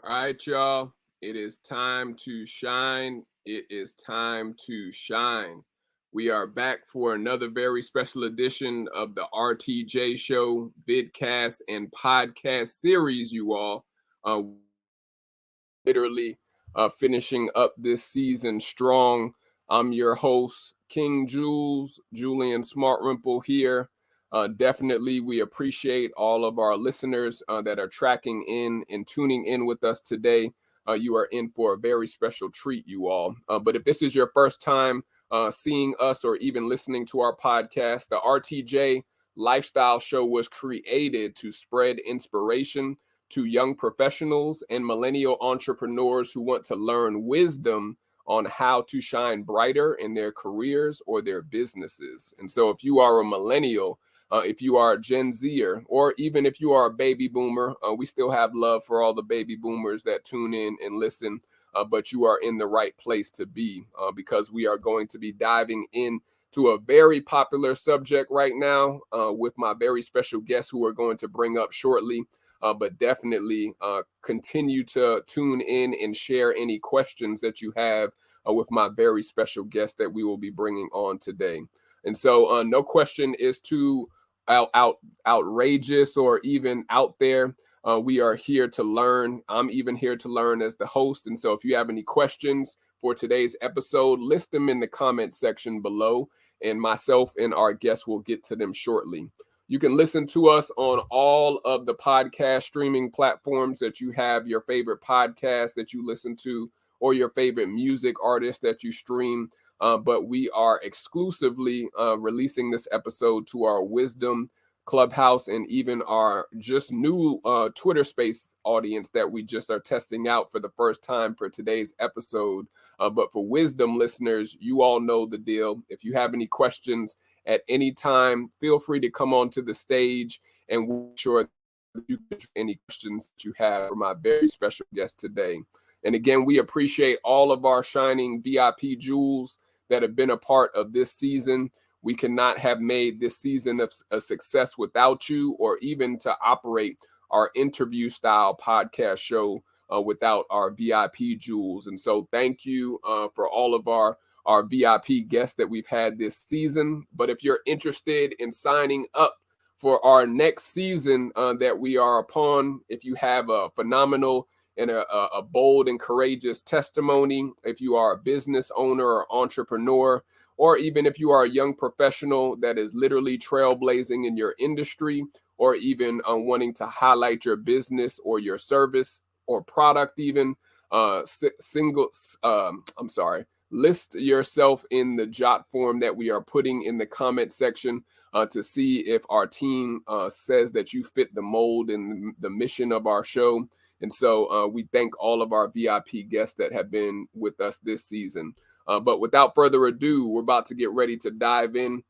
All right, y'all. It is time to shine. It is time to shine. We are back for another very special edition of the RTJ Show vidcast and podcast series, you all. Uh, literally finishing up this season strong. I'm your host, King Jules, Julian Smartrimple here. Definitely, we appreciate all of our listeners that are tracking in and tuning in with us today. You are in for a very special treat, you all. But if this is your first time seeing us or even listening to our podcast, the RTJ Lifestyle Show was created to spread inspiration to young professionals and millennial entrepreneurs who want to learn wisdom on how to shine brighter in their careers or their businesses. And so if you are a millennial, if you are a Gen Zer, or even if you are a baby boomer, we still have love for all the baby boomers that tune in and listen, but you are in the right place to be because we are going to be diving in to a very popular subject right now with my very special guests who are going to bring up shortly. But definitely continue to tune in and share any questions that you have with my very special guest that we will be bringing on today. And so no question is too outrageous or even out there. We are here to learn. I'm even here to learn as the host. And so if you have any questions for today's episode, list them in the comment section below, and myself and our guests will get to them shortly. You can listen to us on all of the podcast streaming platforms that you have your favorite podcast that you listen to or your favorite music artist that you stream. But we are exclusively releasing this episode to our Wisdom Clubhouse and even our just new Twitter Space audience that we just are testing out for the first time for today's episode. But for Wisdom listeners, you all know the deal. If you have any questions at any time, feel free to come onto the stage and we'll make sure that you can any questions that you have for my very special guest today. And again, we appreciate all of our shining VIP jewels that have been a part of this season. We cannot have made this season a success without you, or even to operate our interview style podcast show without our VIP jewels. And so thank you for all of our VIP guests that we've had this season. But if you're interested in signing up for our next season that we are upon, if you have a phenomenal and a bold and courageous testimony, if you are a business owner or entrepreneur, or even if you are a young professional that is literally trailblazing in your industry, or even wanting to highlight your business or your service or product, even list yourself in the jot form that we are putting in the comment section to see if our team says that you fit the mold and the mission of our show. And so we thank all of our VIP guests that have been with us this season. But without further ado, we're about to get ready to dive in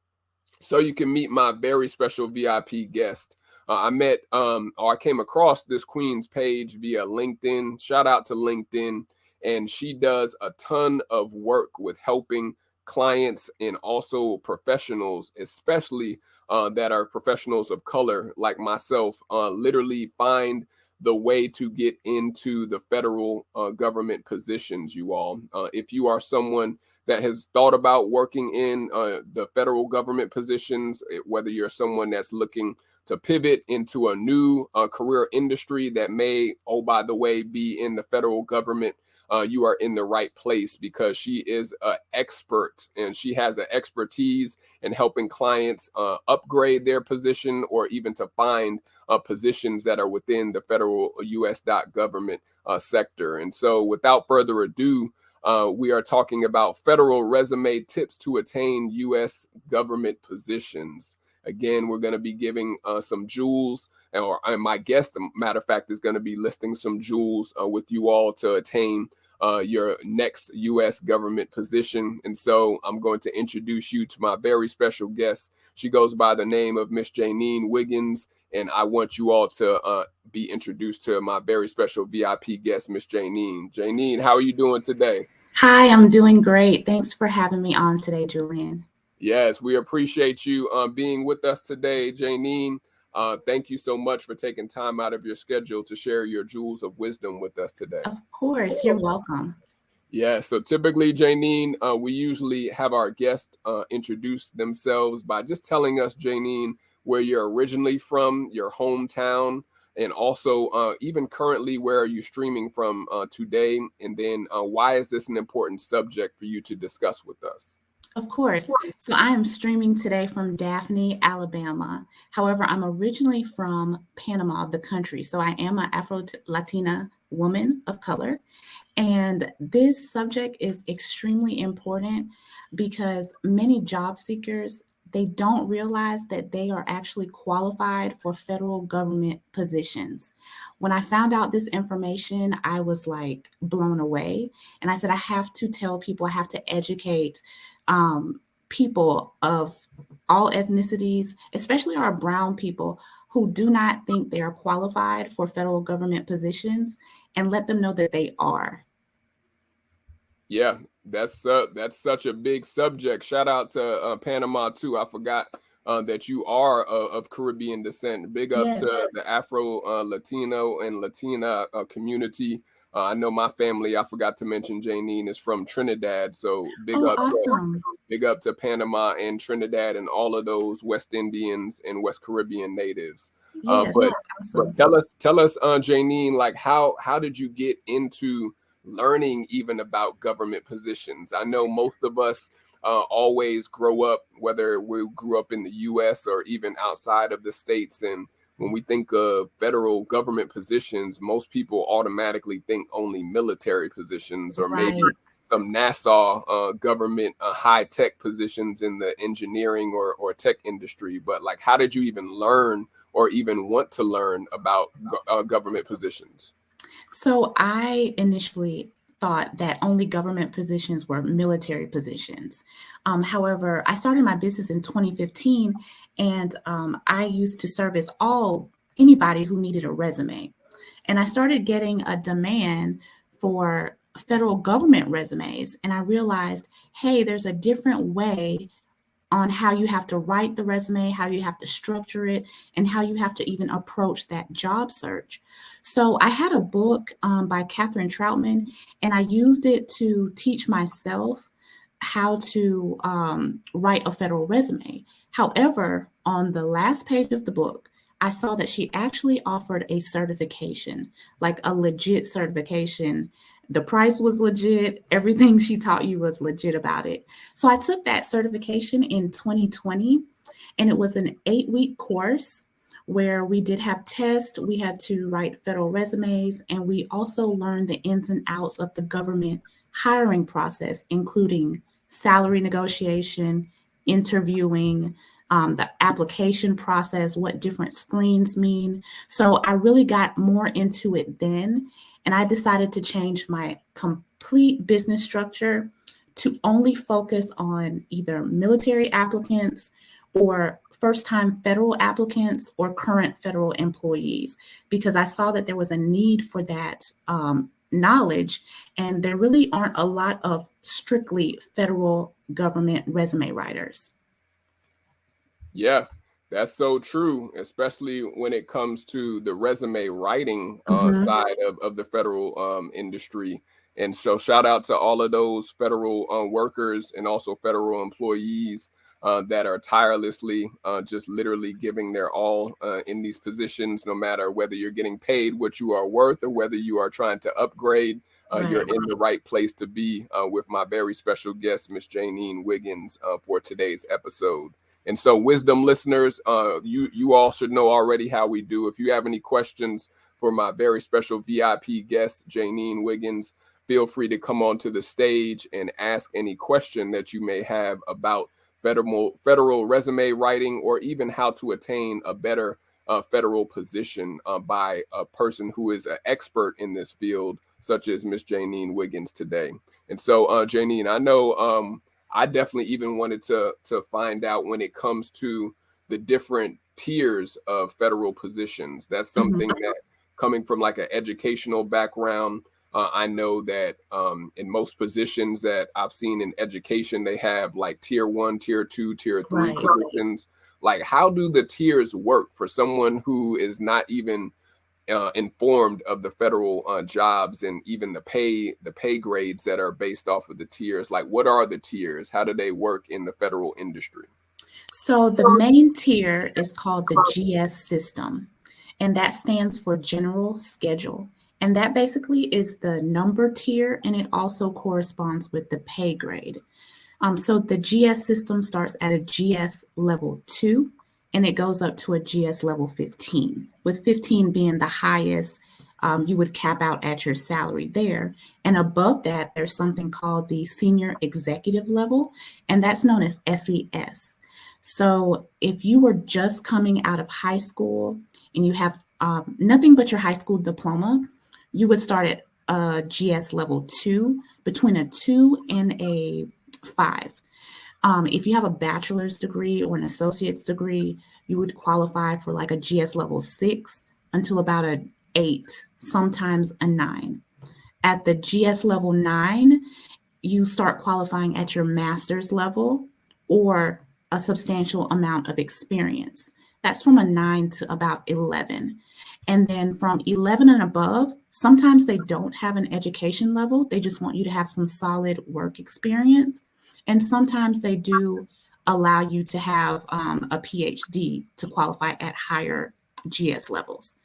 so you can meet my very special VIP guest. I came across this queen's page via LinkedIn. Shout out to LinkedIn. And she does a ton of work with helping clients and also professionals, especially that are professionals of color like myself, literally find the way to get into the federal government positions, you all. If you are someone that has thought about working in the federal government positions, whether you're someone that's looking to pivot into a new career industry that may, oh, by the way, be in the federal government, you are in the right place because she is an expert and she has an expertise in helping clients upgrade their position or even to find positions that are within the federal U.S. government sector. And so without further ado, we are talking about federal resume tips to attain U.S. government positions. Again, we're going to be giving some jewels, and my guest, matter of fact, is going to be listing some jewels with you all to attain your next U.S. government position. And so I'm going to introduce you to my very special guest. She goes by the name of Miss Janine Wiggins, and I want you all to be introduced to my very special VIP guest, Miss Janine. Janine, how are you doing today? Hi, I'm doing great. Thanks for having me on today, Julian. Yes, we appreciate you being with us today, Janine. Thank you so much for taking time out of your schedule to share your jewels of wisdom with us today. Of course, you're welcome. Yeah, so typically, Janine, we usually have our guests introduce themselves by just telling us, Janine, where you're originally from, your hometown, and also even currently, where are you streaming from today? And then why is this an important subject for you to discuss with us? Of course. So I am streaming today from Daphne, Alabama. However, I'm originally from Panama, the country. So I am an Afro-Latina woman of color. And this subject is extremely important because many job seekers, they don't realize that they are actually qualified for federal government positions. When I found out this information, I was like blown away. And I said, I have to tell people, I have to educate people of all ethnicities, especially our brown people who do not think they are qualified for federal government positions, and let them know that they are. Yeah, that's such a big subject. Shout out to Panama too. I forgot that you are of Caribbean descent. Big up Yes. to the Afro Latino and Latina community. I know my family. I forgot to mention Janine is from Trinidad, so Oh, awesome. big up to Panama and Trinidad and all of those West Indians and West Caribbean natives. Yes, But that's awesome. tell us, Janine, like how did you get into learning even about government positions? I know most of us always grow up, whether we grew up in the U.S. or even outside of the states, and when we think of federal government positions, most people automatically think only military positions or maybe Right. some NASA government high tech positions in the engineering or tech industry. But like, how did you even learn or even want to learn about government positions? So I initially thought that only government positions were military positions. However, I started my business in 2015, and I used to service anybody who needed a resume. And I started getting a demand for federal government resumes, and I realized, hey, there's a different way on how you have to write the resume, how you have to structure it, and how you have to even approach that job search. So I had a book by Catherine Troutman, and I used it to teach myself how to write a federal resume. However, on the last page of the book, I saw that she actually offered a certification, like a legit certification. The price was legit. Everything she taught you was legit about it. So I took that certification in 2020, and it was an 8-week course where we did have tests. We had to write federal resumes, and we also learned the ins and outs of the government hiring process, including salary negotiation, interviewing, the application process, what different screens mean. So I really got more into it then. And I decided to change my complete business structure to only focus on either military applicants or first time federal applicants or current federal employees, because I saw that there was a need for that knowledge. And there really aren't a lot of strictly federal government resume writers. Yeah, that's so true, especially when it comes to the resume writing Mhm. side of the federal industry. And so, shout out to all of those federal workers and also federal employees that are tirelessly just literally giving their all in these positions, no matter whether you're getting paid what you are worth or whether you are trying to upgrade. You're Right. in the right place to be with my very special guest, Miss Janine Wiggins, for today's episode. And so, wisdom listeners, you all should know already how we do. If you have any questions for my very special VIP guest, Janine Wiggins, feel free to come onto the stage and ask any question that you may have about federal resume writing, or even how to attain a better federal position by a person who is an expert in this field, such as Miss Janine Wiggins today. And so, Janine, I know I definitely even wanted to find out when it comes to the different tiers of federal positions. That's Mhm. something that, coming from like an educational background, I know that in most positions that I've seen in education, they have like tier 1, tier 2, tier 3 Right. positions. like, how do the tiers work for someone who is not even informed of the federal jobs and even the pay grades that are based off of the tiers? Like, what are the tiers? How do they work in the federal industry? So the main tier is called the GS system, and that stands for General Schedule. And that basically is the number tier, and it also corresponds with the pay grade. So the GS system starts at a GS level 2, and it goes up to a GS level 15, with 15 being the highest. You would cap out at your salary there. And above that, there's something called the senior executive level, and that's known as SES. So if you were just coming out of high school and you have nothing but your high school diploma, you would start at GS level 2, between a 2 and a 5. If you have a bachelor's degree or an associate's degree, you would qualify for like a GS level 6 until about a 8, sometimes a 9. At the GS level 9, you start qualifying at your master's level or a substantial amount of experience. That's from a 9 to about 11. And then from 11 and above, sometimes they don't have an education level. They just want you to have some solid work experience. And sometimes they do allow you to have a PhD to qualify at higher GS levels.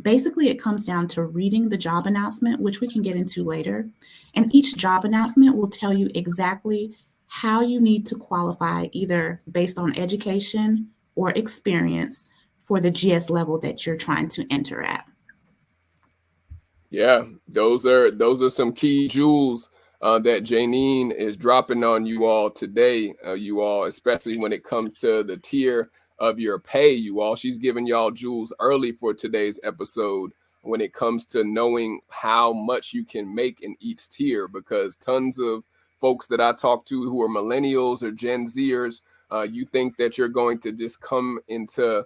Basically, it comes down to reading the job announcement, which we can get into later. And each job announcement will tell you exactly how you need to qualify, either based on education or experience, for the GS level that you're trying to enter at. Yeah, those are some key jewels that Janine is dropping on you all today, you all, especially when it comes to the tier of your pay, you all. She's giving y'all jewels early for today's episode when it comes to knowing how much you can make in each tier, because tons of folks that I talk to who are millennials or Gen Zers, you think that you're going to just come into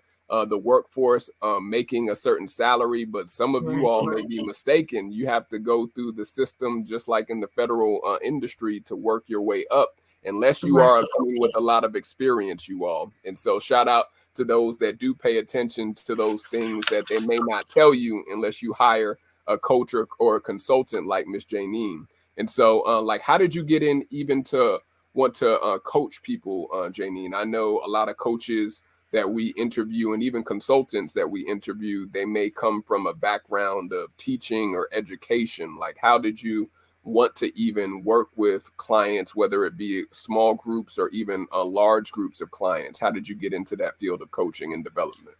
the workforce making a certain salary, but some of you all may be mistaken. You have to go through the system just like in the federal industry to work your way up, unless you are coming with a lot of experience, you all. And so shout out to those that do pay attention to those things that they may not tell you unless you hire a coach or a consultant like Miss Janine. And so like, how did you get in even to want to coach people, Janine? I know a lot of coaches that we interview and even consultants that we interview, they may come from a background of teaching or education. Like, how did you want to even work with clients, whether it be small groups or even large groups of clients? How did you get into that field of coaching and development?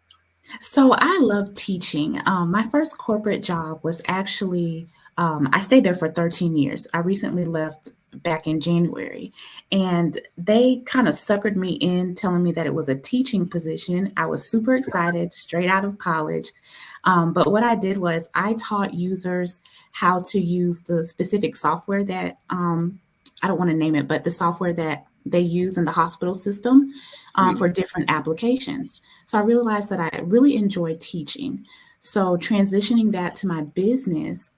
So I love teaching. My first corporate job was actually, I stayed there for 13 years. I recently left back in January, and they kind of suckered me in, telling me that it was a teaching position. I was super excited, straight out of college. But what I did was I taught users how to use the specific software that, I don't want to name it, but the software that they use in the hospital system for different applications. So I realized that I really enjoy teaching. So transitioning that to my business,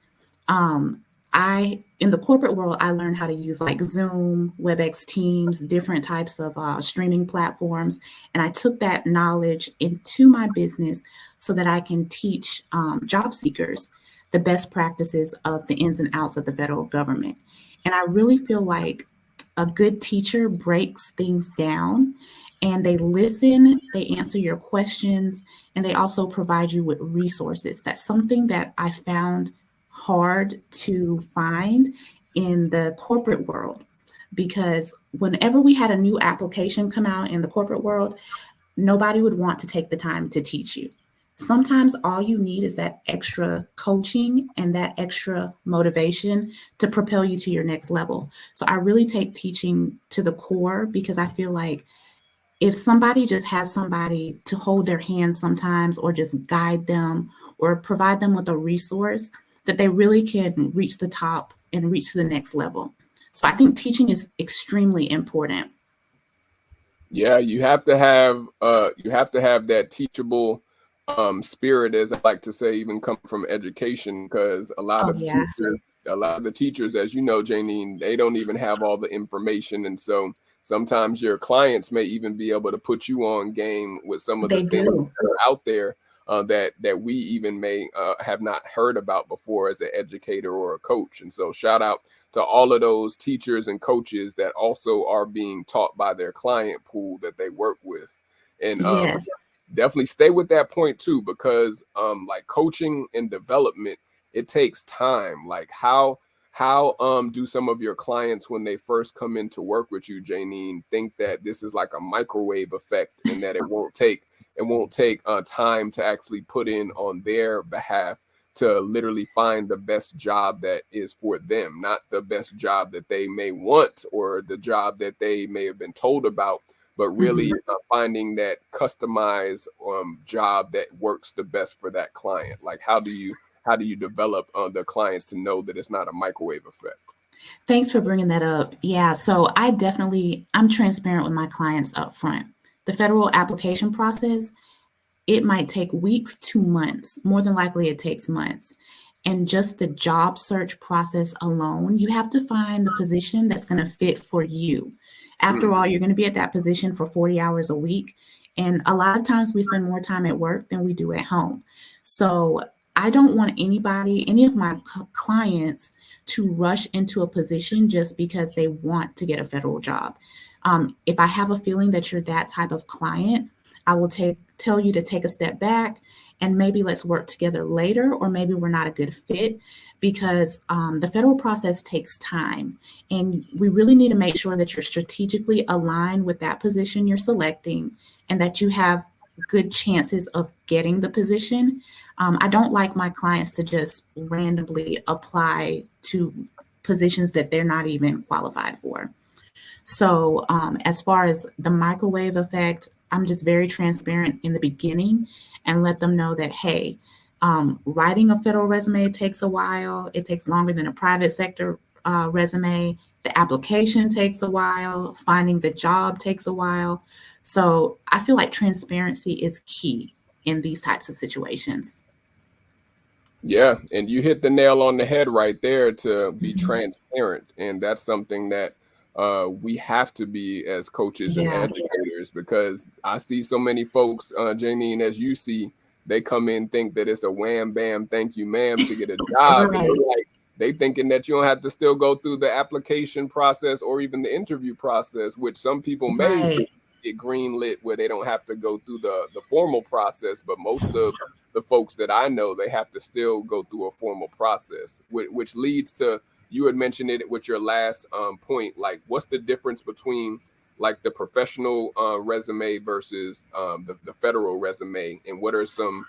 in the corporate world, I learned how to use like Zoom, WebEx Teams, different types of streaming platforms. And I took that knowledge into my business so that I can teach job seekers the best practices of the ins and outs of the federal government. And I really feel like a good teacher breaks things down, and they listen, they answer your questions, and they also provide you with resources. That's something that I found hard to find in the corporate world, because whenever we had a new application come out in the corporate world, nobody would want to take the time to teach you. Sometimes all you need is that extra coaching and that extra motivation to propel you to your next level. So I really take teaching to the core, because I feel like if somebody just has somebody to hold their hand sometimes, or just guide them or provide them with a resource, that they really can reach the top and reach to the next level. So I think teaching is extremely important. Yeah, you have to have that teachable spirit, as I like to say, even come from education, because a lot Oh, of yeah. the teachers, as you know, Janine, they don't even have all the information. And so sometimes your clients may even be able to put you on game with some of the They things do. that are out there that we even may have not heard about before as an educator or a coach. And so shout out to all of those teachers and coaches that also are being taught by their client pool that they work with. And Yes. definitely stay with that point too, because like coaching and development, it takes time. Like how do some of your clients, when they first come in to work with you, Janine, think that this is like a microwave effect and that it won't take time to actually put in on their behalf to literally find the best job that is for them, not the best job that they may want or the job that they may have been told about, but really finding that customized job that works the best for that client? Like how do you develop the clients to know that it's not a microwave effect? Thanks for bringing that up. Yeah, so I'm transparent with my clients up front. The federal application process, it might take weeks to months. More than likely, it takes months. And just the job search process alone, you have to find the position that's going to fit for you. After all, you're going to be at that position for 40 hours a week. And a lot of times we spend more time at work than we do at home. So I don't want any of my clients to rush into a position just because they want to get a federal job. If I have a feeling that you're that type of client, I will tell you to take a step back and maybe let's work together later, or maybe we're not a good fit, because the federal process takes time. And we really need to make sure that you're strategically aligned with that position you're selecting and that you have good chances of getting the position. I don't like my clients to just randomly apply to positions that they're not even qualified for. So, as far as the microwave effect, I'm just very transparent in the beginning and let them know that, hey, writing a federal resume takes a while. It takes longer than a private sector resume. The application takes a while. Finding the job takes a while. So I feel like transparency is key in these types of situations. Yeah, and you hit the nail on the head right there, to be transparent. And that's something that we have to be as coaches and Yeah. educators, because I see so many folks, Janine, as you see, they come in, think that it's a wham, bam, thank you, ma'am, to get a job. And Right. they thinking that you don't have to still go through the application process or even the interview process, which some people may Right. get green lit where they don't have to go through the formal process. But most of the folks that I know, they have to still go through a formal process, which leads to, you had mentioned it with your last point, like what's the difference between like the professional resume versus the federal resume, and what are some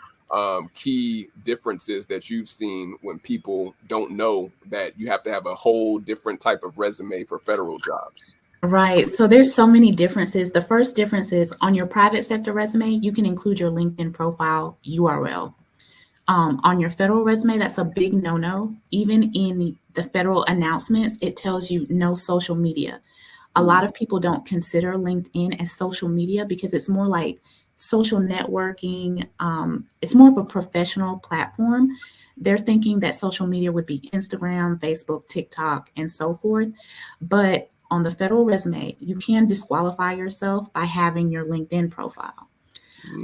key differences that you've seen when people don't know that you have to have a whole different type of resume for federal jobs? Right. So there's so many differences. The first difference is on your private sector resume, you can include your LinkedIn profile URL. On your federal resume, that's a big no-no. Even in the federal announcements, it tells you no social media. A lot of people don't consider LinkedIn as social media because it's more like social networking. It's more of a professional platform. They're thinking that social media would be Instagram, Facebook, TikTok, and so forth. But on the federal resume, you can disqualify yourself by having your LinkedIn profile.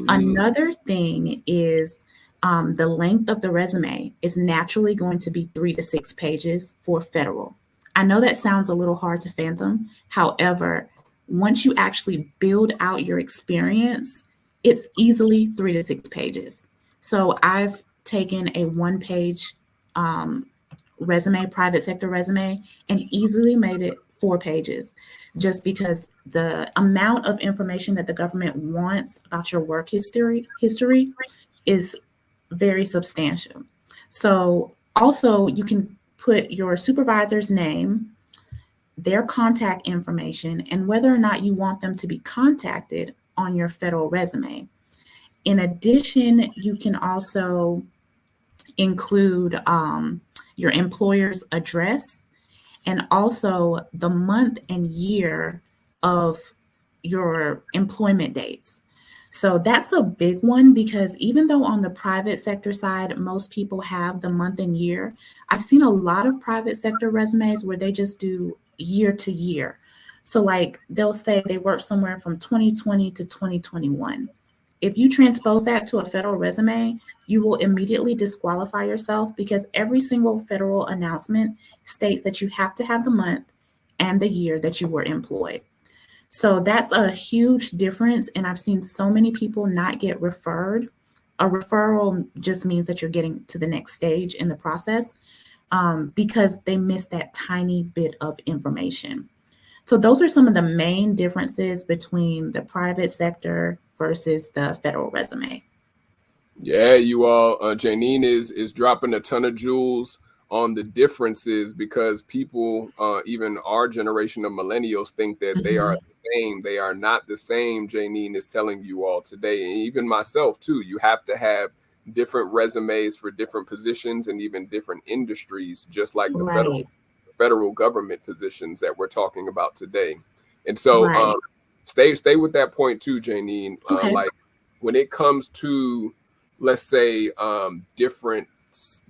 Another thing is the length of the resume is naturally going to be 3 to 6 pages for federal. I know that sounds a little hard to fathom. However, once you actually build out your experience, it's easily 3 to 6 pages. So I've taken a 1 page resume, private sector resume, and easily made it 4 pages, just because the amount of information that the government wants about your work history is very substantial. So also you can put your supervisor's name, their contact information, and whether or not you want them to be contacted on your federal resume. In addition, you can also include your employer's address and also the month and year of your employment dates. So that's a big one, because even though on the private sector side, most people have the month and year, I've seen a lot of private sector resumes where they just do year to year. So like they'll say they worked somewhere from 2020 to 2021. If you transpose that to a federal resume, you will immediately disqualify yourself because every single federal announcement states that you have to have the month and the year that you were employed. So that's a huge difference. And I've seen so many people not get referred. A referral just means that you're getting to the next stage in the process because they missed that tiny bit of information. So those are some of the main differences between the private sector versus the federal resume. Yeah, you all, Janine is dropping a ton of jewels on the differences because people, even our generation of millennials, think that they are Mhm. the same. They are not the same. Janine is telling you all today, and even myself too. You have to have different resumes for different positions and even different industries, just like the Right, federal government positions that we're talking about today. And so, right. stay with that point too, Janine. Okay. Like when it comes to, let's say,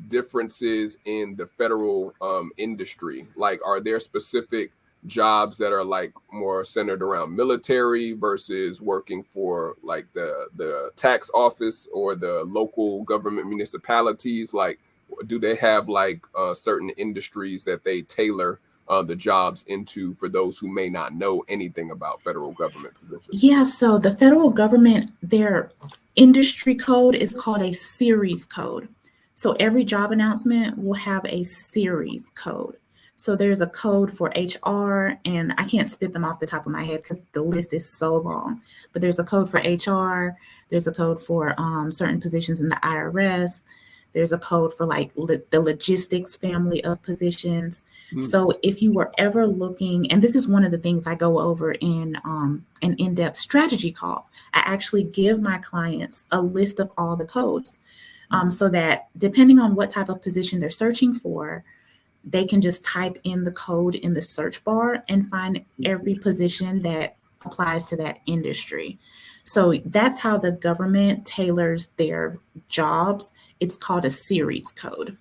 differences in the federal industry, like are there specific jobs that are like more centered around military versus working for like the tax office or the local government municipalities? Like do they have like certain industries that they tailor the jobs into for those who may not know anything about federal government positions? Yeah, so the federal government, their industry code is called a series code. So every job announcement will have a series code. So there's a code for HR, and I can't spit them off the top of my head because the list is so long. But there's a code for HR, there's a code for certain positions in the IRS, there's a code for like the logistics family of positions. Mm. So if you were ever looking, and this is one of the things I go over in an in-depth strategy call, I actually give my clients a list of all the codes so that depending on what type of position they're searching for, they can just type in the code in the search bar and find every position that applies to that industry. So that's how the government tailors their jobs. It's called a series code.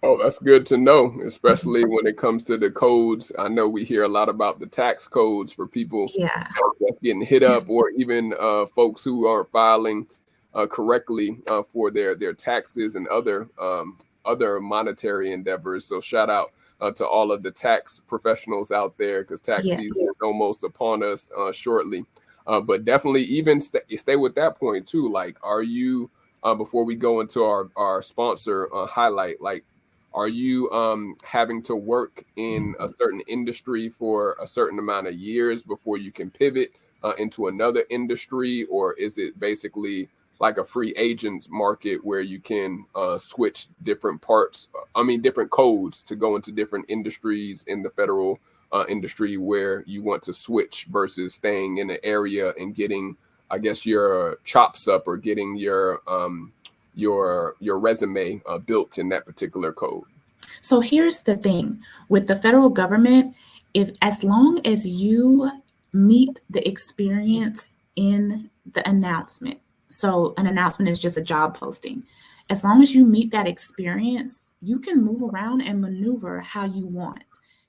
Oh, that's good to know, especially when it comes to the codes. I know we hear a lot about the tax codes for people Yeah. that's getting hit up, or even folks who aren't filing correctly for their taxes and other monetary endeavors. So shout out to all of the tax professionals out there because tax Yes. season is almost upon us shortly. But definitely, even stay with that point too. Like, are you before we go into our sponsor highlight, like are you having to work in a certain industry for a certain amount of years before you can pivot into another industry? Or is it basically like a free agents market where you can switch different different codes to go into different industries in the federal industry where you want to switch versus staying in an area and getting, I guess, your chops up or getting your resume built in that particular code? So here's the thing with the federal government, if as long as you meet the experience in the announcement, so an announcement is just a job posting. As long as you meet that experience, you can move around and maneuver how you want.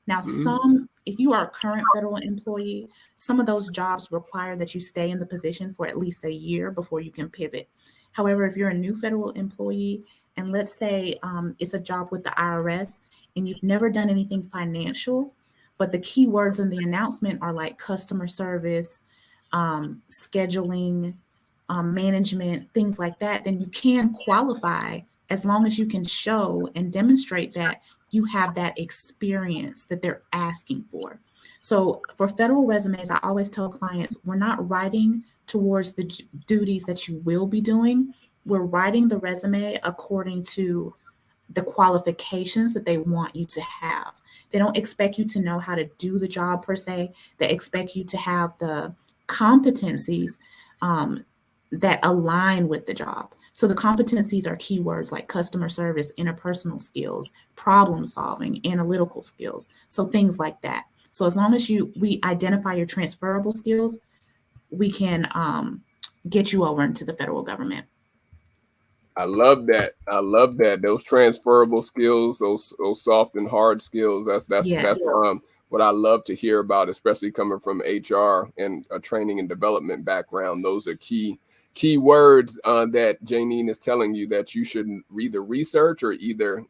Now, Mhm. if you are a current federal employee, some of those jobs require that you stay in the position for at least a year before you can pivot. However, if you're a new federal employee, and let's say it's a job with the IRS and you've never done anything financial, but the key words in the announcement are like customer service, scheduling, management, things like that, then you can qualify as long as you can show and demonstrate that you have that experience that they're asking for. So for federal resumes, I always tell clients we're not writing towards the duties that you will be doing. We're writing the resume according to the qualifications that they want you to have. They don't expect you to know how to do the job per se. They expect you to have the competencies um, that align with the job. So the competencies are keywords like customer service, interpersonal skills, problem solving, analytical skills. So things like that. So as long as we identify your transferable skills, we can get you over into the federal government. I love that. I love that. Those transferable skills, those soft and hard skills. That's Yes. what I love to hear about, especially coming from HR and a training and development background. Those are key words that Janine is telling you that you should either research or either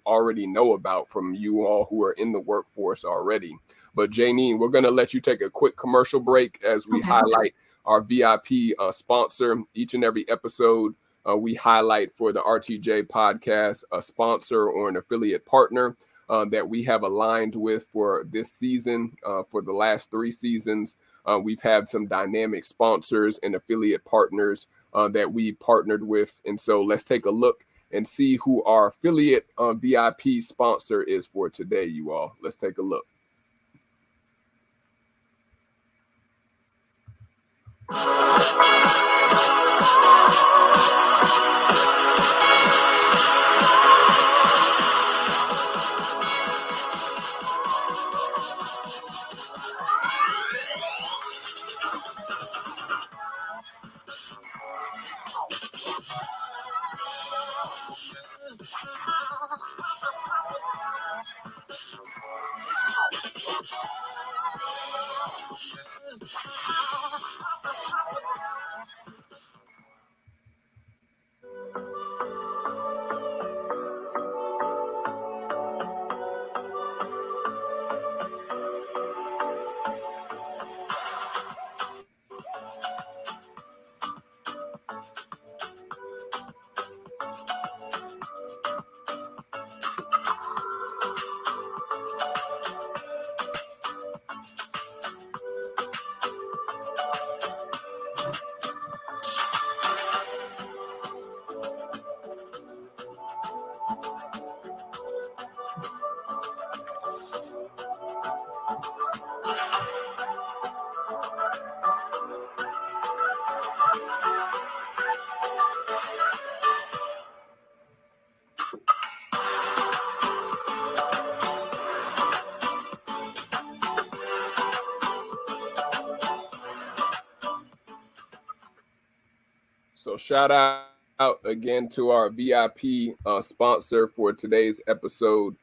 already know about from you all who are in the workforce already. But Janine, we're going to let you take a quick commercial break as we highlight our VIP sponsor. Each and every episode, we highlight for the RTJ podcast a sponsor or an affiliate partner that we have aligned with for this season, for the last 3 seasons. We've had some dynamic sponsors and affiliate partners that we partnered with. And so let's take a look and see who our affiliate VIP sponsor is for today, you all. Let's take a look. So shout out again to our VIP sponsor for today's episode.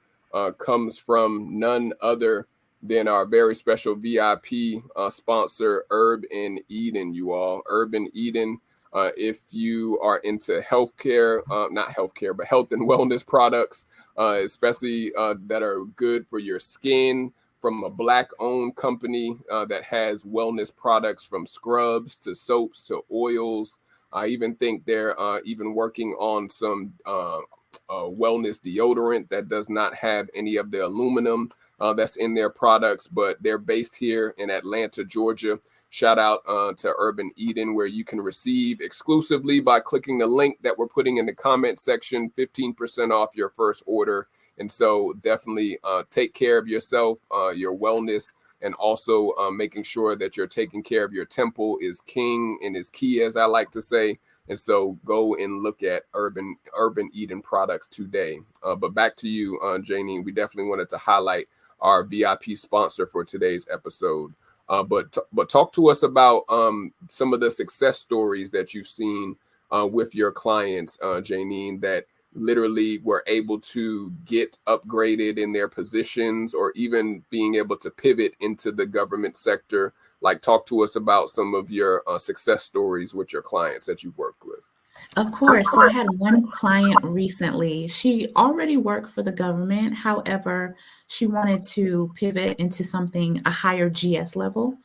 Comes from none other than our very special VIP sponsor, Herb and Eden, you all. Herb and Eden, if you are into healthcare, not healthcare, but health and wellness products, especially that are good for your skin, from a Black-owned company that has wellness products from scrubs to soaps to oils. I even think they're even working on some wellness deodorant that does not have any of the aluminum that's in their products, but they're based here in Atlanta, Georgia. Shout out to Urban Eden, where you can receive exclusively by clicking the link that we're putting in the comment section, 15% off your first order. And so definitely take care of yourself, your wellness, and also making sure that you're taking care of your temple is king and is key, as I like to say. And so go and look at Urban Eden products today. But back to you, Janine. We definitely wanted to highlight our VIP sponsor for today's episode. But talk to us about some of the success stories that you've seen with your clients, Janine, that literally were able to get upgraded in their positions or even being able to pivot into the government sector. Like, talk to us about some of your success stories with your clients that you've worked with. Of course. So I had one client recently. She already worked for the government. However, she wanted to pivot into something, a higher GS level.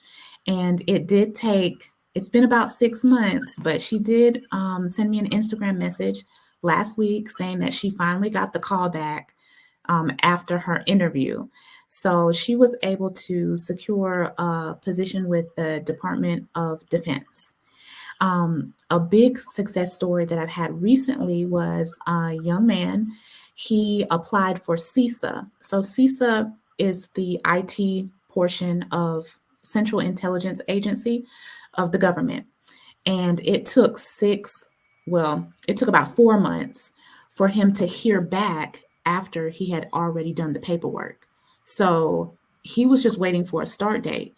And it's been about 6 months, but she did send me an Instagram message last week saying that she finally got the call back after her interview. So she was able to secure a position with the Department of Defense. A big success story that I've had recently was a young man. He applied for CISA. So CISA is the IT portion of Central Intelligence Agency of the government. And it took about 4 months for him to hear back after he had already done the paperwork. So he was just waiting for a start date.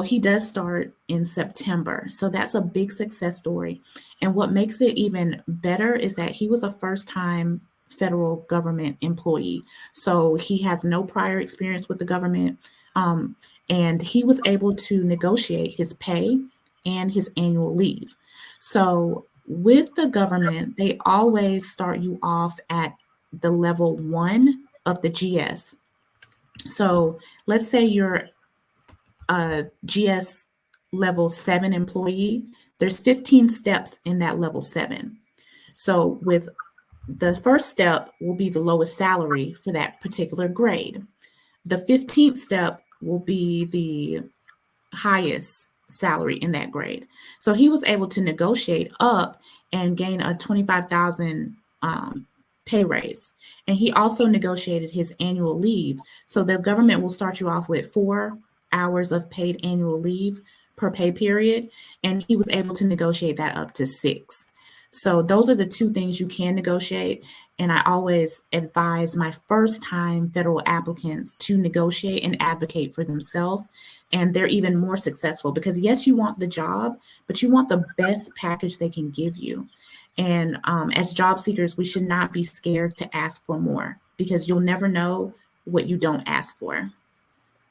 He does start in September. So that's a big success story. And what makes it even better is that he was a first-time federal government employee. So he has no prior experience with the government. And he was able to negotiate his pay and his annual leave. So with the government, they always start you off at the level 1 of the GS. So let's say you're a GS level 7 employee, there's 15 steps in that level 7. So with the first step will be the lowest salary for that particular grade. The 15th step will be the highest salary in that grade. So he was able to negotiate up and gain a 25,000 pay raise. And he also negotiated his annual leave. So the government will start you off with 4 hours of paid annual leave per pay period. And he was able to negotiate that up to 6. So those are the two things you can negotiate. And I always advise my first time federal applicants to negotiate and advocate for themselves. And they're even more successful because yes, you want the job, but you want the best package they can give you. And as job seekers, we should not be scared to ask for more because you'll never know what you don't ask for.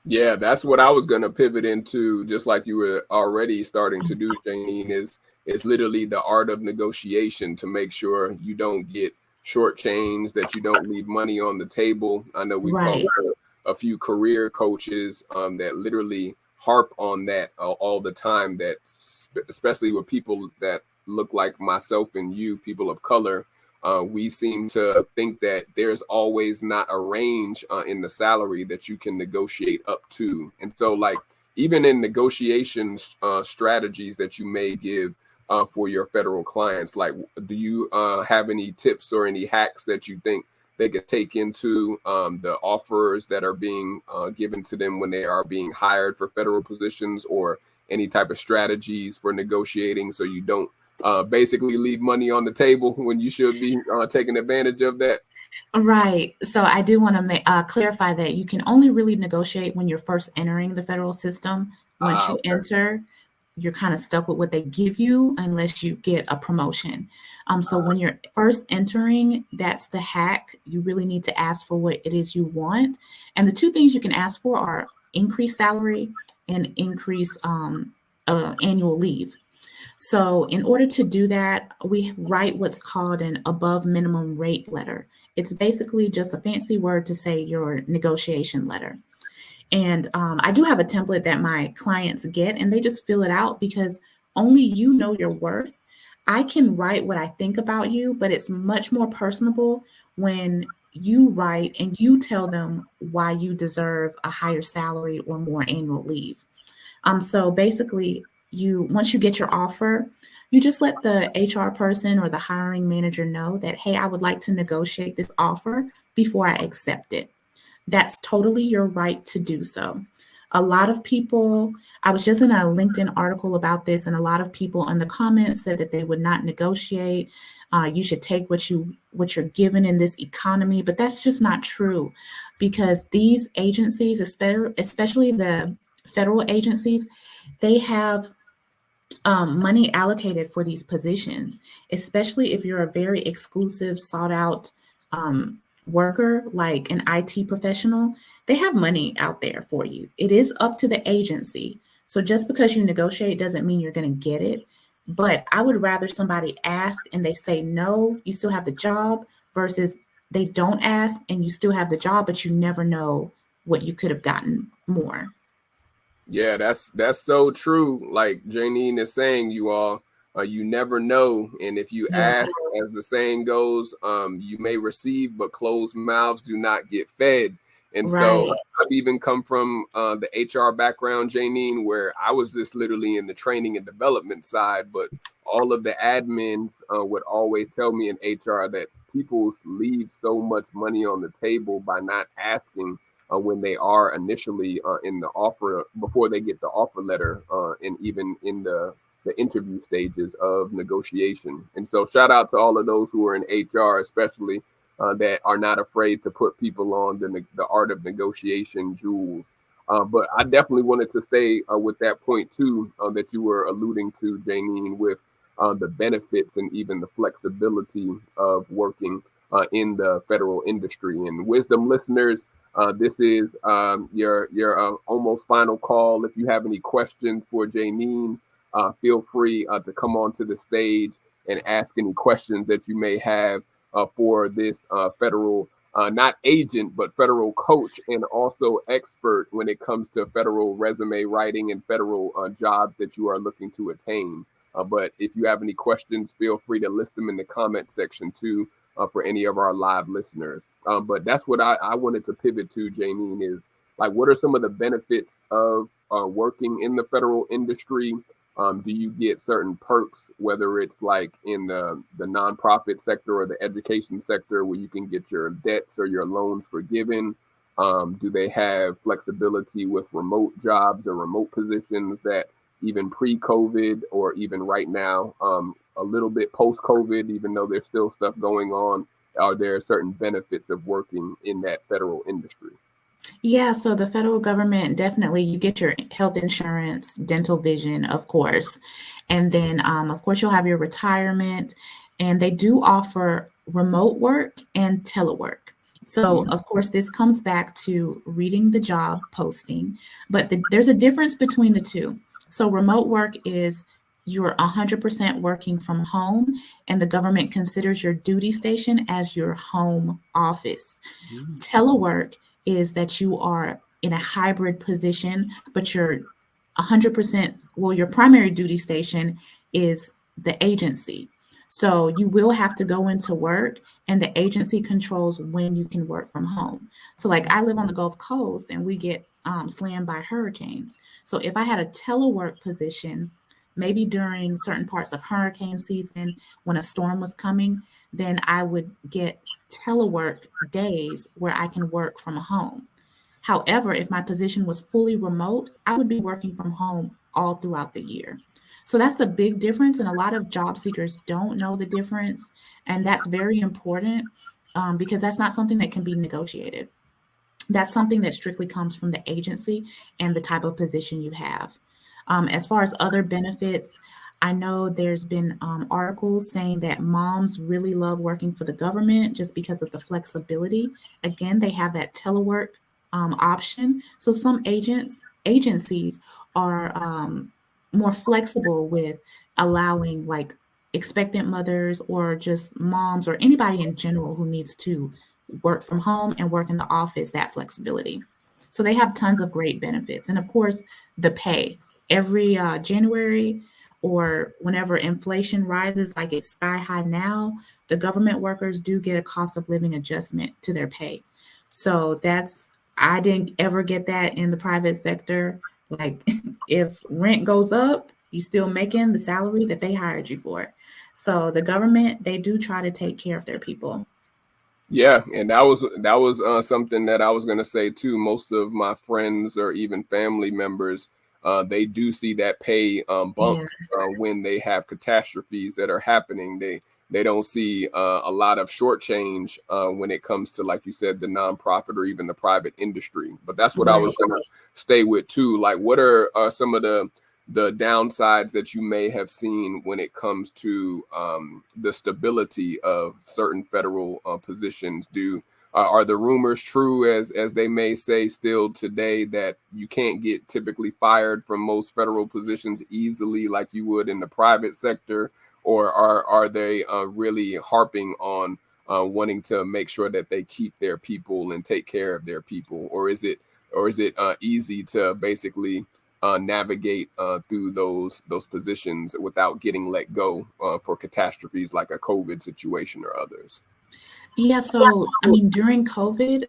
Yeah, that's what I was going to pivot into, just like you were already starting to do, Janine, is literally the art of negotiation to make sure you don't get shortchanged, that you don't leave money on the table. I know we've talked Right. to a few career coaches that literally harp on that all the time, that especially with people that look like myself and you, people of color, we seem to think that there's always not a range in the salary that you can negotiate up to. And so like even in negotiations strategies that you may give for your federal clients, like do you have any tips or any hacks that you think they could take into the offers that are being given to them when they are being hired for federal positions, or any type of strategies for negotiating so you don't basically leave money on the table when you should be taking advantage of that? Right. So I do want to clarify that you can only really negotiate when you're first entering the federal system. Once you Okay. enter, you're kind of stuck with what they give you unless you get a promotion. So when you're first entering, that's the hack. You really need to ask for what it is you want. And the two things you can ask for are increased salary and increased annual leave. So in order to do that, we write what's called an above minimum rate letter. It's basically just a fancy word to say your negotiation letter. And I do have a template that my clients get, and they just fill it out because only you know your worth. I can write what I think about you, but it's much more personable when you write and you tell them why you deserve a higher salary or more annual leave. So basically, once you get your offer, you just let the HR person or the hiring manager know that, hey, I would like to negotiate this offer before I accept it. That's totally your right to do so. A lot of people, I was just in a LinkedIn article about this, and a lot of people in the comments said that they would not negotiate. You should take what you're given in this economy, but that's just not true, because these agencies, especially the federal agencies, they have money allocated for these positions, especially if you're a very exclusive, sought out worker, like an IT professional. They have money out there for you. It is up to the agency. So just because you negotiate doesn't mean you're going to get it. But I would rather somebody ask and they say no, you still have the job, versus they don't ask and you still have the job, but you never know what you could have gotten more. Yeah, that's so true. Like Janine is saying, you all, you never know, and if you Yeah. ask, as the saying goes, you may receive, but closed mouths do not get fed. And so Right. I've even come from the HR background, Janine, where I was just literally in the training and development side, but all of the admins would always tell me in HR that people leave so much money on the table by not asking when they are initially in the offer, before they get the offer letter, and even in the interview stages of negotiation. And so shout out to all of those who are in HR, especially that are not afraid to put people on the art of negotiation jewels. But I definitely wanted to stay with that point too, that you were alluding to, Janine, with the benefits and even the flexibility of working in the federal industry. And wisdom listeners, This is your almost final call. If you have any questions for Janine, feel free to come onto the stage and ask any questions that you may have for this federal, not agent, but federal coach and also expert when it comes to federal resume writing and federal jobs that you are looking to attain. But if you have any questions, feel free to list them in the comment section too for any of our live listeners. But that's what I wanted to pivot to, Janine, is like, what are some of the benefits of working in the federal industry? Do you get certain perks, whether it's like in the nonprofit sector or the education sector, where you can get your debts or your loans forgiven? Do they have flexibility with remote jobs or remote positions that even pre-COVID or even right now, a little bit post-COVID, even though there's still stuff going on? Are there certain benefits of working in that federal industry? Yeah, so the federal government, definitely you get your health insurance, dental, vision, of course. And then, of course, you'll have your retirement. And they do offer remote work and telework. So, of course, this comes back to reading the job posting, but there's a difference between the two. So, remote work is you're 100% working from home, and the government considers your duty station as your home office. Telework is that you are in a hybrid position, but you're 100%, well, your primary duty station is the agency. So you will have to go into work, and the agency controls when you can work from home. So, like, I live on the Gulf Coast and we get slammed by hurricanes. So if I had a telework position, maybe during certain parts of hurricane season when a storm was coming, then I would get telework days where I can work from home. However, if my position was fully remote, I would be working from home all throughout the year. So that's the big difference. And a lot of job seekers don't know the difference. And that's very important because that's not something that can be negotiated. That's something that strictly comes from the agency and the type of position you have. As far as other benefits, I know there's been articles saying that moms really love working for the government just because of the flexibility. Again, they have that telework option. So some agencies are more flexible with allowing like expectant mothers or just moms or anybody in general who needs to work from home and work in the office, that flexibility. So they have tons of great benefits. And of course, the pay. Every January or whenever inflation rises, like it's sky high now, the government workers do get a cost of living adjustment to their pay. So I didn't ever get that in the private sector. Like if rent goes up, you still making the salary that they hired you for. So the government, they do try to take care of their people. Yeah, and that was something that I was going to say too. Most of my friends or even family members, they do see that pay bump when they have catastrophes that are happening. They don't see a lot of short change when it comes to, like you said, the nonprofit or even the private industry. But that's what I was going to stay with too. Like, what are some of the downsides that you may have seen when it comes to the stability of certain federal positions? Are the rumors true, as they may say still today, that you can't get typically fired from most federal positions easily like you would in the private sector? Or are they really harping on wanting to make sure that they keep their people and take care of their people? Or is it easy to basically navigate through those positions without getting let go for catastrophes like a COVID situation or others? Yeah, so I mean, during COVID,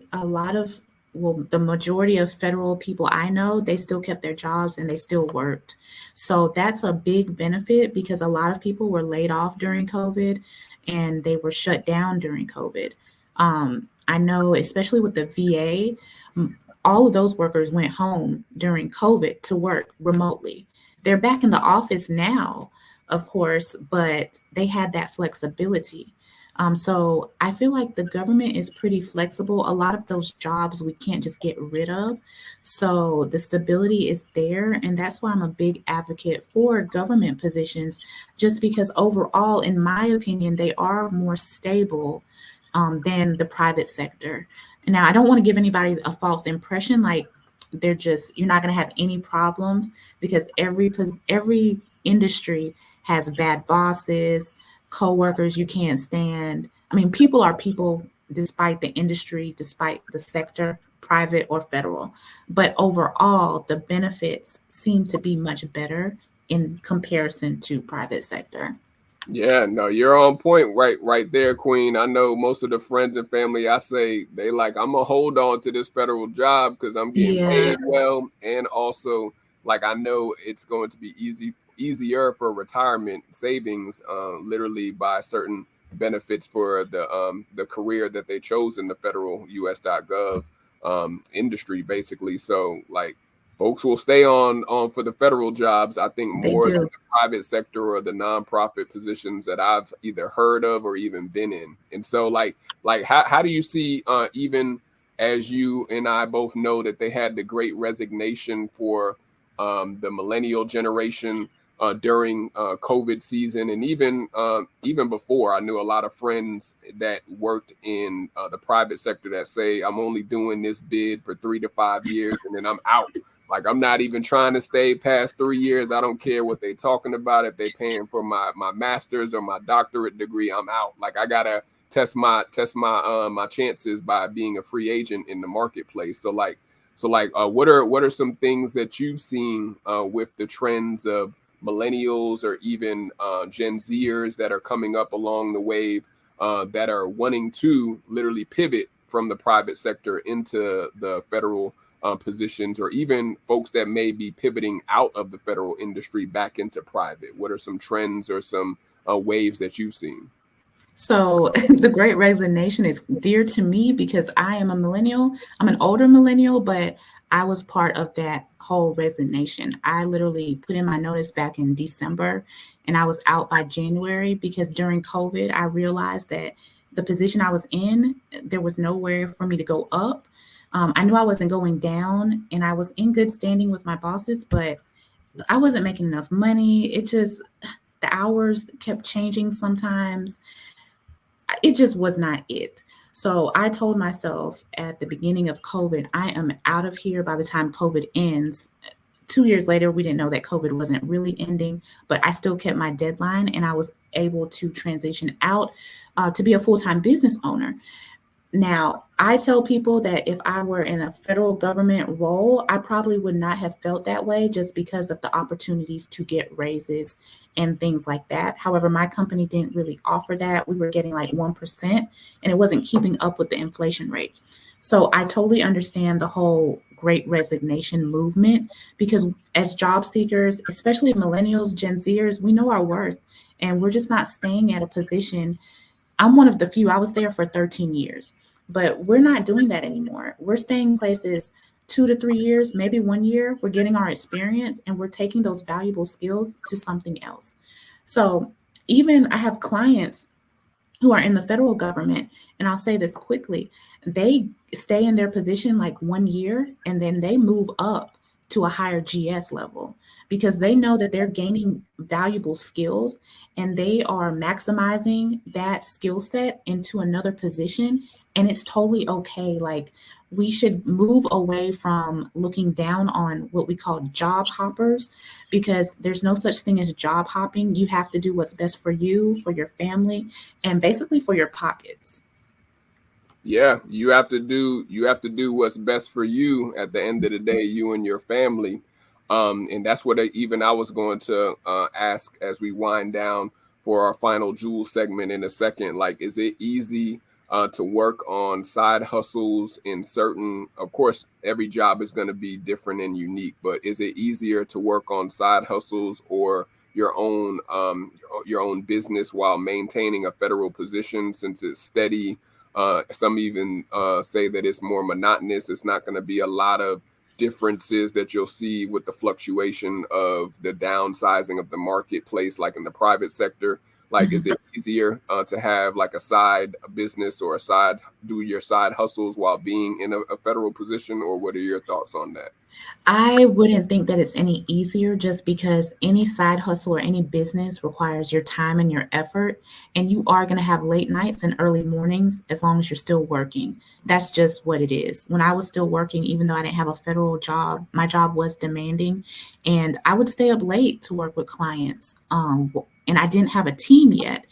the majority of federal people I know, they still kept their jobs and they still worked. So that's a big benefit because a lot of people were laid off during COVID and they were shut down during COVID. I know, especially with the VA, all of those workers went home during COVID to work remotely. They're back in the office now, of course, but they had that flexibility. So I feel like the government is pretty flexible. A lot of those jobs we can't just get rid of. So the stability is there. And that's why I'm a big advocate for government positions, just because overall, in my opinion, they are more stable than the private sector. Now, I don't want to give anybody a false impression like you're not going to have any problems, because every industry has bad bosses, coworkers you can't stand. I mean, people are people despite the industry, despite the sector, private or federal. But overall, the benefits seem to be much better in comparison to private sector. Yeah, no, you're on point right there, Queen. I know most of the friends and family I say they like I'm gonna hold on to this federal job because I'm getting Yeah, paid well, and also like I know it's going to be easier for retirement savings, literally by certain benefits for the career that they chose in the federal US.gov industry, basically. So like folks will stay on for the federal jobs, I think, they more than do. the private sector or the nonprofit positions that I've either heard of or even been in. And so like how do you see even as you and I both know that they had the great resignation for the millennial generation during COVID season, and even before, I knew a lot of friends that worked in the private sector that say, I'm only doing this bid for 3 to 5 years and then I'm out. Like I'm not even trying to stay past 3 years. I don't care what they talking about. If they paying for my master's or my doctorate degree, I'm out. Like I gotta test my chances by being a free agent in the marketplace. So what are some things that you've seen with the trends of millennials or even Gen Zers that are coming up along the wave that are wanting to literally pivot from the private sector into the federal positions, or even folks that may be pivoting out of the federal industry back into private? What are some trends or some waves that you've seen? So the great resignation is dear to me because I am a millennial. I'm an older millennial, but I was part of that whole resignation. I literally put in my notice back in December and I was out by January because during COVID, I realized that the position I was in, there was nowhere for me to go up. I knew I wasn't going down and I was in good standing with my bosses, but I wasn't making enough money. The hours kept changing sometimes. It just was not it. So I told myself at the beginning of COVID, I am out of here by the time COVID ends. 2 years later, we didn't know that COVID wasn't really ending, but I still kept my deadline and I was able to transition out to be a full time business owner. Now, I tell people that if I were in a federal government role, I probably would not have felt that way just because of the opportunities to get raises and things like that. However, my company didn't really offer that. We were getting like 1%, and it wasn't keeping up with the inflation rate. So I totally understand the whole great resignation movement because as job seekers, especially millennials, Gen Zers, we know our worth and we're just not staying at a position. I'm one of the few. I was there for 13 years, but we're not doing that anymore. We're staying places 2 to 3 years, maybe 1 year. We're getting our experience and we're taking those valuable skills to something else. So even I have clients who are in the federal government, and I'll say this quickly, they stay in their position like 1 year and then they move up to a higher GS level because they know that they're gaining valuable skills and they are maximizing that skill set into another position. And it's totally okay. Like, we should move away from looking down on what we call job hoppers because there's no such thing as job hopping. You have to do what's best for you, for your family, and basically for your pockets. Yeah, you have to do what's best for you at the end of the day, you and your family. And that's what even I was going to ask as we wind down for our final jewel segment in a second. Like, is it easy to work on side hustles in certain, of course, every job is going to be different and unique, but is it easier to work on side hustles or your own business while maintaining a federal position since it's steady? Some even say that it's more monotonous. It's not going to be a lot of differences that you'll see with the fluctuation of the downsizing of the marketplace, like in the private sector. Like, is it easier to have like a side business or do your side hustles while being in a federal position, or what are your thoughts on that? I wouldn't think that it's any easier just because any side hustle or any business requires your time and your effort. And you are going to have late nights and early mornings as long as you're still working. That's just what it is. When I was still working, even though I didn't have a federal job, my job was demanding. And I would stay up late to work with clients. And I didn't have a team yet.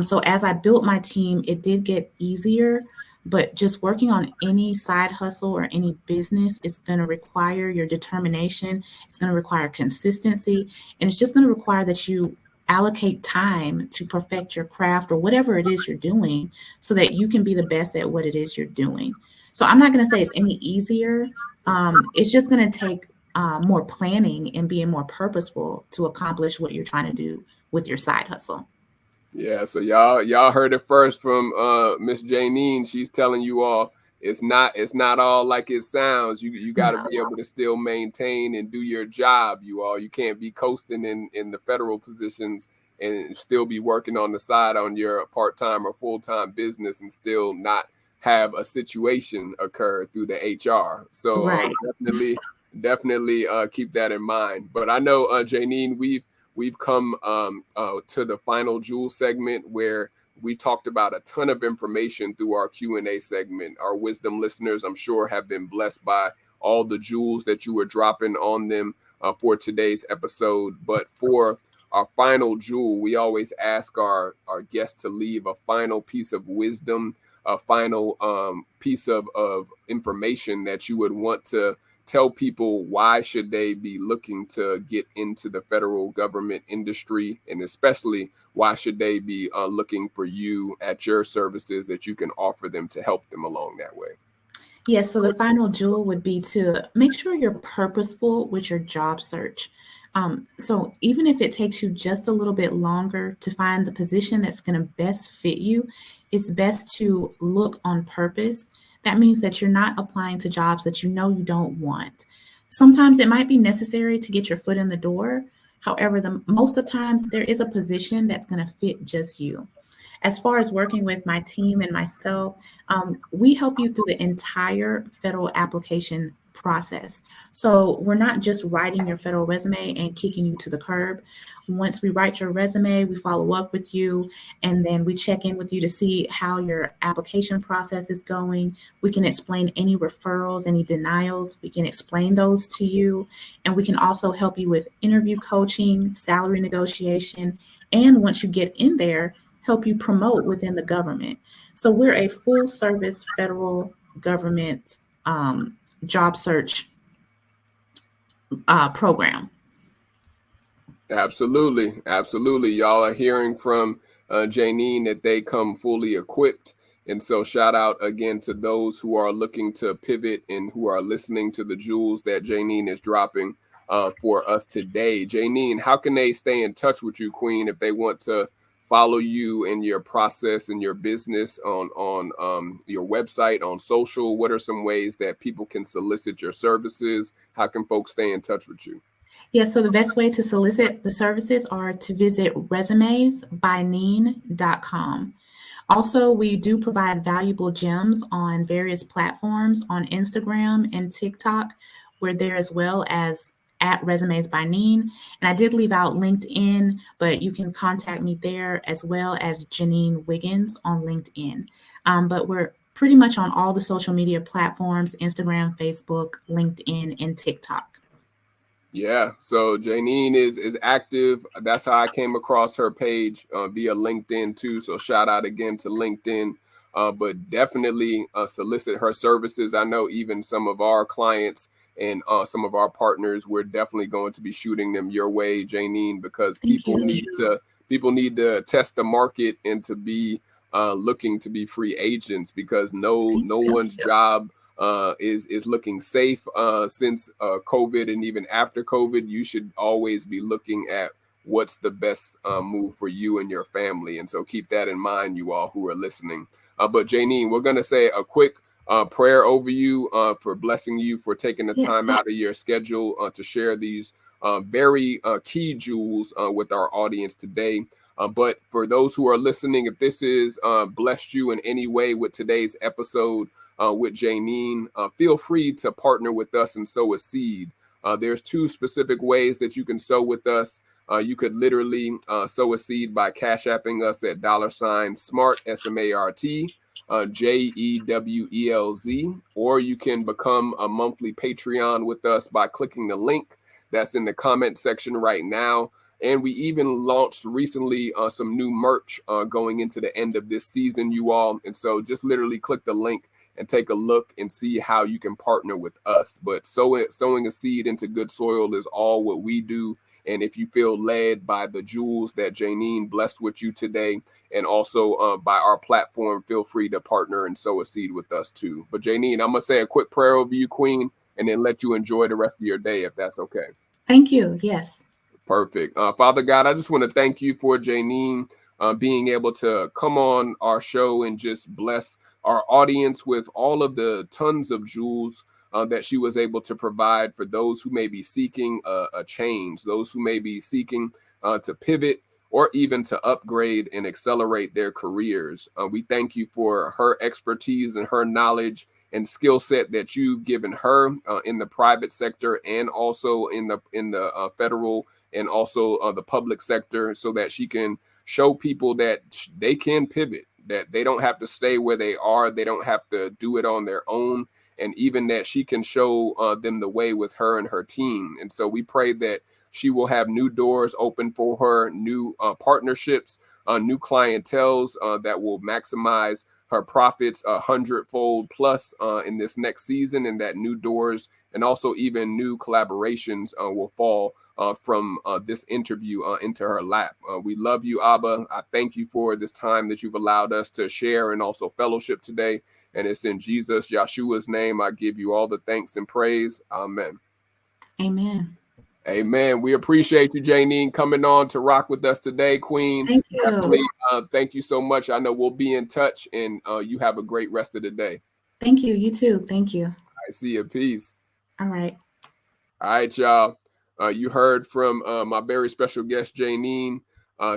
So as I built my team, it did get easier, but just working on any side hustle or any business is going to require your determination. It's going to require consistency. And it's just going to require that you allocate time to perfect your craft or whatever it is you're doing so that you can be the best at what it is you're doing. So I'm not going to say it's any easier. It's just going to take more planning and being more purposeful to accomplish what you're trying to do with your side hustle. Yeah, so y'all heard it first from Miss Janine. She's telling you all it's not all like it sounds. You got to be able to still maintain and do your job. You can't be coasting in the federal positions and still be working on the side on your part-time or full-time business and still not have a situation occur through the HR. So Right. definitely keep that in mind. But I know Janine, we've come to the final jewel segment where we talked about a ton of information through our Q&A segment. Our wisdom listeners, I'm sure, have been blessed by all the jewels that you were dropping on them for today's episode. But for our final jewel, we always ask our guests to leave a final piece of wisdom, a final piece of information that you would want to tell people. Why should they be looking to get into the federal government industry? And especially, why should they be looking for you at your services that you can offer them to help them along that way? Yes, so the final jewel would be to make sure you're purposeful with your job search. So even if it takes you just a little bit longer to find the position that's going to best fit you, it's best to look on purpose. That means that you're not applying to jobs that you know you don't want. Sometimes it might be necessary to get your foot in the door. However, most of the times there is a position that's going to fit just you. As far as working with my team and myself, we help you through the entire federal application process. So we're not just writing your federal resume and kicking you to the curb. Once we write your resume, we follow up with you, and then we check in with you to see how your application process is going. We can explain any referrals, any denials. We can explain those to you, and we can also help you with interview coaching, salary negotiation, and once you get in there, help you promote within the government. So we're a full service federal government job search program. Absolutely. Y'all are hearing from Janine that they come fully equipped. And so shout out again to those who are looking to pivot and who are listening to the jewels that Janine is dropping for us today. Janine, how can they stay in touch with you, Queen, if they want to follow you in your process and your business on your website, on social? What are some ways that people can solicit your services? How can folks stay in touch with you? Yeah, so the best way to solicit the services are to visit resumesbyneen.com. Also, we do provide valuable gems on various platforms on Instagram and TikTok. We're there as well as at Resumes by Neen. And I did leave out LinkedIn, but you can contact me there as well as Janine Wiggins on LinkedIn. But we're pretty much on all the social media platforms, Instagram, Facebook, LinkedIn, and TikTok. Yeah, so Janine is active. That's how I came across her page via LinkedIn too. So shout out again to LinkedIn, but definitely solicit her services. I know even some of our clients and some of our partners, we're definitely going to be shooting them your way, Janine, because people need to test the market and to be looking to be free agents, because no one's job is looking safe since COVID, and even after COVID. You should always be looking at what's the best move for you and your family. And so keep that in mind, you all who are listening. But Janine, we're going to say a quick prayer over you for blessing you for taking the time out of your schedule to share these very key jewels with our audience today. But for those who are listening, if this is blessed you in any way with today's episode with Janine, feel free to partner with us and sow a seed. There's two specific ways that you can sow with us. You could literally sow a seed by cash apping us at $SMART, SMART, JEWELZ, or you can become a monthly Patreon with us by clicking the link that's in the comment section right now. And we even launched recently some new merch going into the end of this season, you all. And so just literally click the link and take a look and see how you can partner with us. But sowing a seed into good soil is all what we do. And if you feel led by the jewels that Janine blessed with you today, and also by our platform, feel free to partner and sow a seed with us too. But Janine, I'm going to say a quick prayer over you, Queen, and then let you enjoy the rest of your day, if that's okay. Thank you. Yes. Perfect. Father God, I just want to thank you for Janine being able to come on our show and just bless our audience with all of the tons of jewels that she was able to provide for those who may be seeking a change, those who may be seeking to pivot or even to upgrade and accelerate their careers. We thank you for her expertise and her knowledge and skill set that you've given her in the private sector and also in the federal and also the public sector, so that she can show people that they can pivot, that they don't have to stay where they are, they don't have to do it on their own, and even that she can show them the way with her and her team. And so we pray that she will have new doors open for her, new partnerships, new clienteles that will maximize her profits 100-fold plus in this next season, and that new doors and also even new collaborations will fall from this interview into her lap. We love you, Abba. I thank you for this time that you've allowed us to share and also fellowship today. And it's in Jesus, Yeshua's name, I give you all the thanks and praise. Amen. Amen. Amen. We appreciate you, Janine, coming on to rock with us today, Queen. Thank you. Definitely, thank you so much. I know we'll be in touch, and you have a great rest of the day. Thank you. You too. Thank you. I see you. Peace. All right. All right, y'all. You heard from my very special guest, Janine.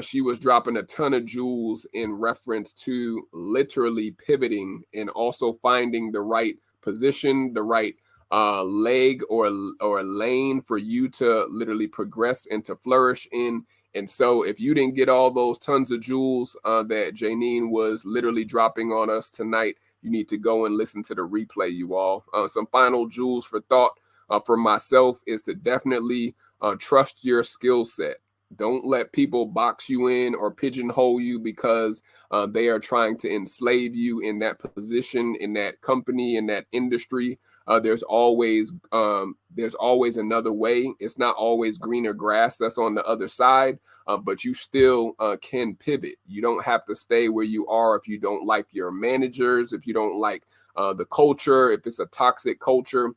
She was dropping a ton of jewels in reference to literally pivoting and also finding the right position, the right leg or lane for you to literally progress and to flourish in. And so if you didn't get all those tons of jewels that Janine was literally dropping on us tonight, you need to go and listen to the replay, you all. Some final jewels for thought for myself is to definitely trust your skill set. Don't let people box you in or pigeonhole you because they are trying to enslave you in that position, in that company, in that industry. There's always another way. It's not always greener grass that's on the other side, but you still can pivot. You don't have to stay where you are if you don't like your managers, if you don't like the culture, if it's a toxic culture.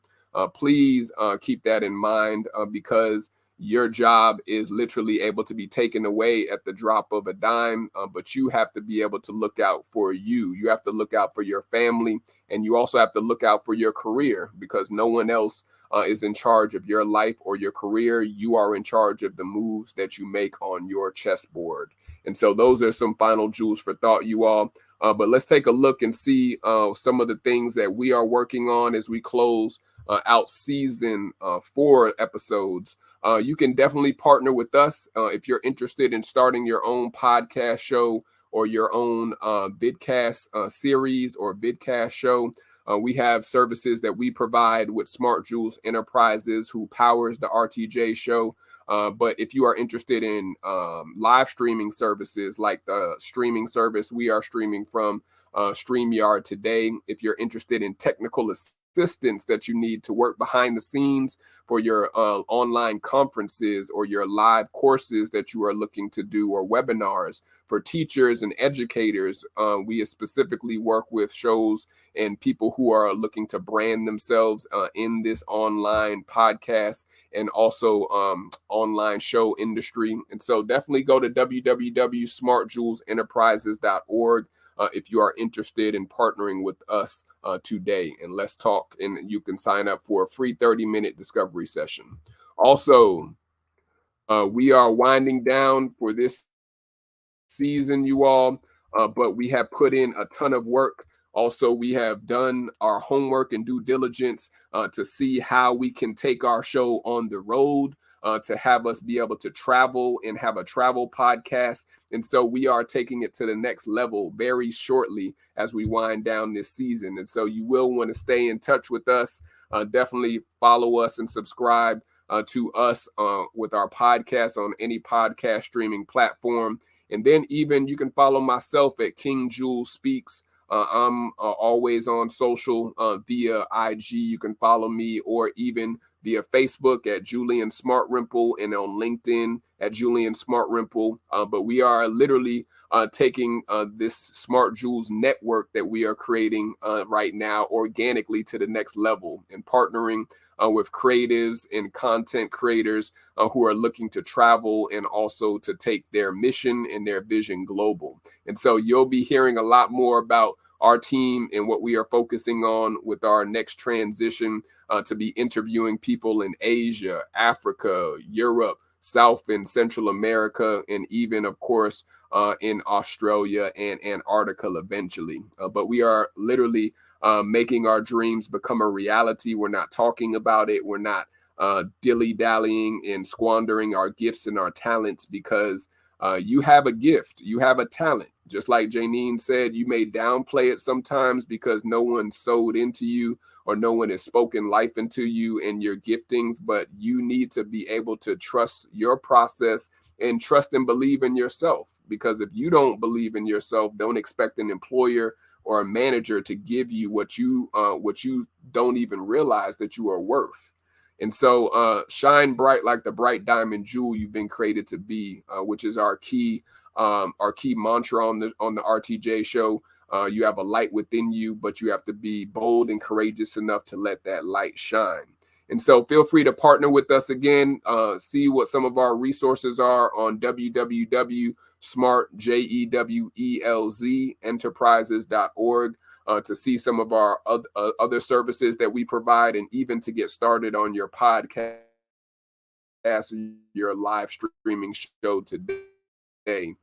Please keep that in mind because your job is literally able to be taken away at the drop of a dime, but you have to be able to look out for you. You have to look out for your family, and you also have to look out for your career because no one else is in charge of your life or your career. You are in charge of the moves that you make on your chessboard. And so those are some final jewels for thought, you all. But let's take a look and see some of the things that we are working on as we close out season 4 episodes. You can definitely partner with us if you're interested in starting your own podcast show or your own vidcast series or vidcast show. We have services that we provide with Smart Jewels Enterprises, who powers the RTJ show. But if you are interested in live streaming services like the streaming service we are streaming from StreamYard today, if you're interested in technical assistance that you need to work behind the scenes for your online conferences or your live courses that you are looking to do, or webinars for teachers and educators, we specifically work with shows and people who are looking to brand themselves in this online podcast and also online show industry. And so definitely go to www.smartjewelsenterprises.org if you are interested in partnering with us today, and let's talk. And you can sign up for a free 30-minute discovery session. Also, we are winding down for this season, you all, but we have put in a ton of work. Also, we have done our homework and due diligence to see how we can take our show on the road, to have us be able to travel and have a travel podcast. And so we are taking it to the next level very shortly as we wind down this season. And so you will want to stay in touch with us. Definitely follow us and subscribe to us with our podcast on any podcast streaming platform. And then even you can follow myself at King Jewel Speaks. I'm always on social via IG. You can follow me, or even via Facebook at Julian Smartrimple, and on LinkedIn at Julian Smartrimple. But we are literally taking this Smart Jewels network that we are creating right now organically to the next level, and partnering with creatives and content creators who are looking to travel and also to take their mission and their vision global. And so you'll be hearing a lot more about our team and what we are focusing on with our next transition to be interviewing people in Asia, Africa, Europe, South and Central America, and even, of course, in Australia and Antarctica eventually. But we are literally making our dreams become a reality. We're not talking about it. We're not dilly-dallying and squandering our gifts and our talents, because you have a gift, you have a talent. Just like Janine said, you may downplay it sometimes because no one sowed into you or no one has spoken life into you and your giftings, but you need to be able to trust your process and trust and believe in yourself. Because if you don't believe in yourself, don't expect an employer or a manager to give you what you don't even realize that you are worth. And so shine bright like the bright diamond jewel you've been created to be, which is our key mantra on the RTJ show. You have a light within you, but you have to be bold and courageous enough to let that light shine. And so feel free to partner with us again. See what some of our resources are on www.smartjewelzenterprises.org to see some of our other services that we provide, and even to get started on your podcast, your live streaming show today.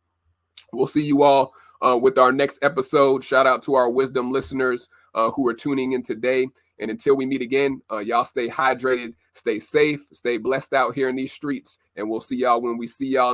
We'll see you all with our next episode. Shout out to our wisdom listeners who are tuning in today. And until we meet again, y'all stay hydrated, stay safe, stay blessed out here in these streets. And we'll see y'all when we see y'all